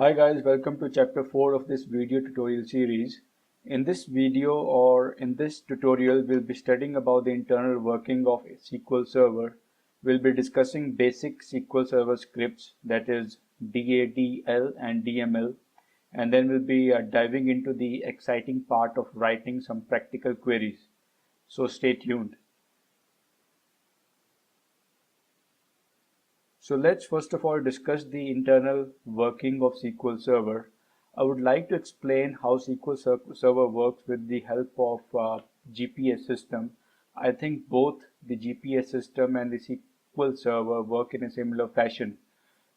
Hi guys, welcome to chapter 4 of this video tutorial series. In this video or in this tutorial, we'll be studying about the internal working of a SQL Server. We'll be discussing basic SQL Server scripts, that is DDL and DML, and then we'll be diving into the exciting part of writing some practical queries. So stay tuned. So let's first of all discuss the internal working of SQL Server. I would like to explain how SQL Server works with the help of GPS system. I think both the GPS system and the SQL Server work in a similar fashion.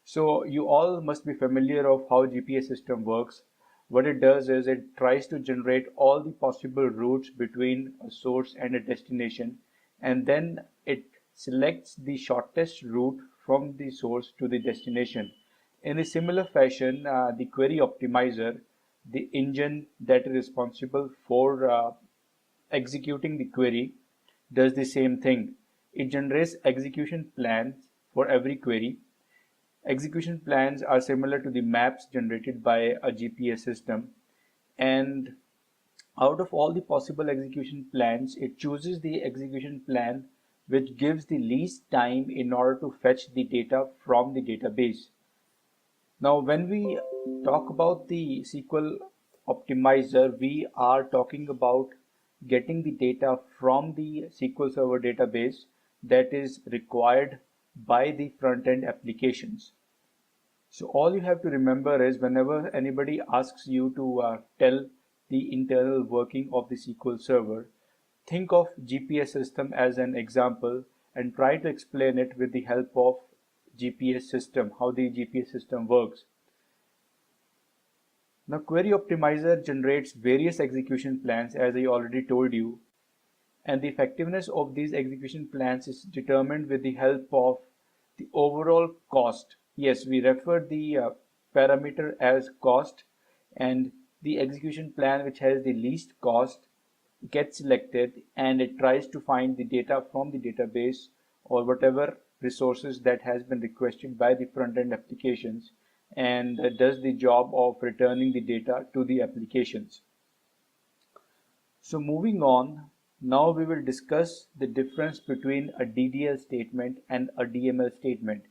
So you all must be familiar of how GPS system works. What it does is it tries to generate all the possible routes between a source and a destination, and then it selects the shortest route from the source to the destination. In a similar fashion, the query optimizer, the engine that is responsible for executing the query, does the same thing. It generates execution plans for every query. Execution plans are similar to the maps generated by a GPS system, and out of all the possible execution plans, it chooses the execution plan which gives the least time in order to fetch the data from the database. Now, when we talk about the SQL optimizer, we are talking about getting the data from the SQL Server database that is required by the front-end applications. So all you have to remember is whenever anybody asks you to tell the internal working of the SQL Server, think of GPS system as an example and try to explain it with the help of GPS system, how the GPS system works. Now, Query Optimizer generates various execution plans, as I already told you, and the effectiveness of these execution plans is determined with the help of the overall cost. Yes, we refer the parameter as cost, and the execution plan which has the least cost gets selected, and it tries to find the data from the database or whatever resources that has been requested by the front-end applications, and does the job of returning the data to the applications. So moving on, now we will discuss the difference between a DDL statement and a DML statement.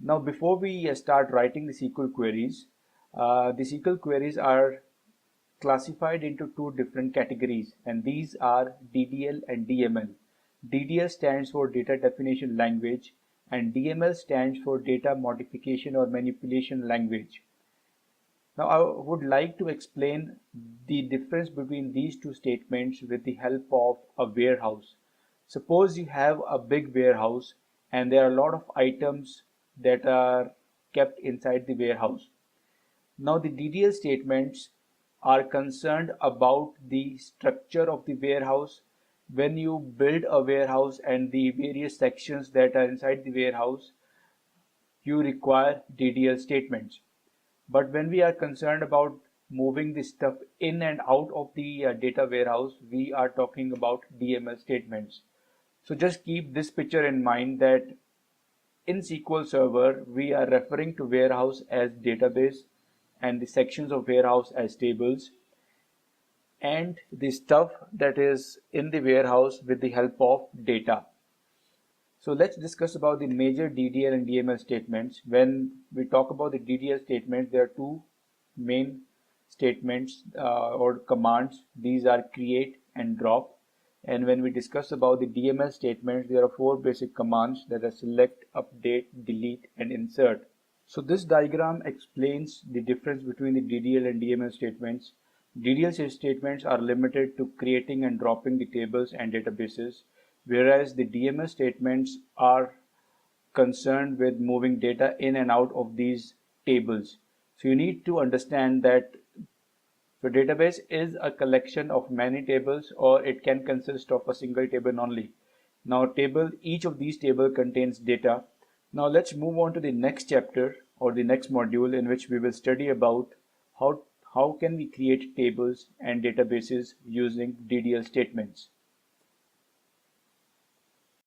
Now before we start writing the SQL queries, the SQL queries are classified into two different categories, and these are DDL and DML. DDL stands for Data Definition Language and DML stands for Data Modification or Manipulation Language. Now I would like to explain the difference between these two statements with the help of a warehouse. Suppose you have a big warehouse and there are a lot of items that are kept inside the warehouse. Now the DDL statements are concerned about the structure of the warehouse. When you build a warehouse and the various sections that are inside the warehouse, you require DDL statements. But when we are concerned about moving the stuff in and out of the data warehouse, we are talking about DML statements. So just keep this picture in mind that in SQL Server, we are referring to warehouse as database and the sections of warehouse as tables, and the stuff that is in the warehouse with the help of data. So let's discuss about the major DDL and DML statements. When we talk about the DDL statements, there are two main statements or commands. These are create and drop. And when we discuss about the DML statements, there are four basic commands that are select, update, delete, and insert. So this diagram explains the difference between the DDL and DML statements. DDL statements are limited to creating and dropping the tables and databases, whereas the DML statements are concerned with moving data in and out of these tables. So you need to understand that the database is a collection of many tables, or it can consist of a single table only. Now each of these tables contains data. Now let's move on to the next chapter or the next module, in which we will study about how can we create tables and databases using DDL statements.